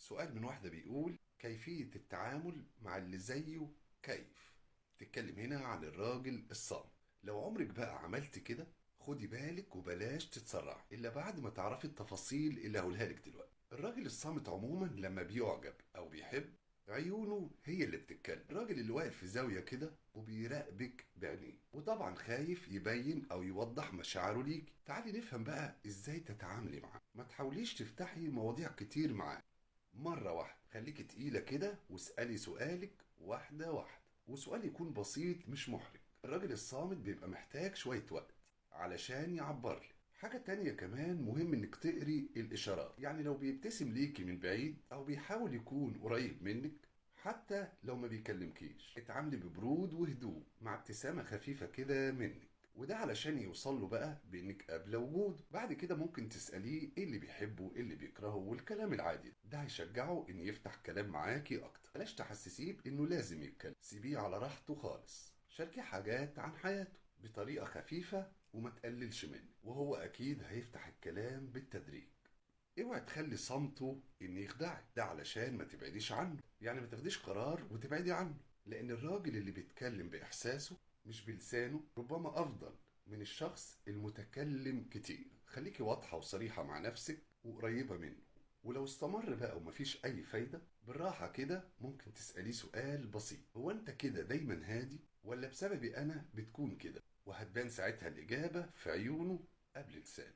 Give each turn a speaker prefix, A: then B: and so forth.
A: سؤال من واحدة بيقول: كيفية التعامل مع اللي زيه كيف؟ تتكلم هنا عن الراجل الصامت. لو عمرك بقى عملت كده، خدي بالك وبلاش تتسرعي إلا بعد ما تعرفي التفاصيل اللي هقولها لك دلوقتي. الراجل الصامت عموما لما بيعجب أو بيحب، عيونه هي اللي بتتكلم. الراجل اللي واقف في زاوية كده وبيراقبك بعينيه، وطبعا خايف يبين أو يوضح مشاعره ليك. تعالي نفهم بقى إزاي تتعاملي معاه. ما تحاوليش تفتحي مواضيع كتير معاه. مرة واحدة خليكي تقيلة كده واسألي سؤالك واحدة واحدة، وسؤال يكون بسيط مش محرج. الراجل الصامت بيبقى محتاج شوية وقت علشان يعبرلك. حاجة تانية كمان مهم انك تقري الاشارات، يعني لو بيبتسم ليكي من بعيد او بيحاول يكون قريب منك حتى لو ما بيكلمكيش، اتعاملي ببرود وهدوء مع ابتسامة خفيفة كده منك، وده علشان يوصل له بقى بانك قابله وجوده. بعد كده ممكن تساليه ايه اللي بيحبه ايه اللي بيكرهه والكلام العادي ده هيشجعه ان يفتح كلام معاكي اكتر. بلاش تحسسيه بانه لازم يتكلم، سيبيه على راحته خالص. شاركيه حاجات عن حياته بطريقه خفيفه وما تقللش منه، وهو اكيد هيفتح الكلام بالتدريج. اوعي تخلي صمته ان يخدعك، ده علشان ما تبعديش عنه، يعني ما تاخديش قرار وتبعدي عنه. لان الراجل اللي بيتكلم باحساسه مش بلسانه ربما افضل من الشخص المتكلم كتير. خليكي واضحة وصريحة مع نفسك وقريبة منه. ولو استمر بقى ومفيش اي فايدة، بالراحة كده ممكن تسأليه سؤال بسيط: هو انت كده دايما هادي ولا بسببي انا بتكون كده؟ وهتبان ساعتها الاجابة في عيونه قبل لسانه.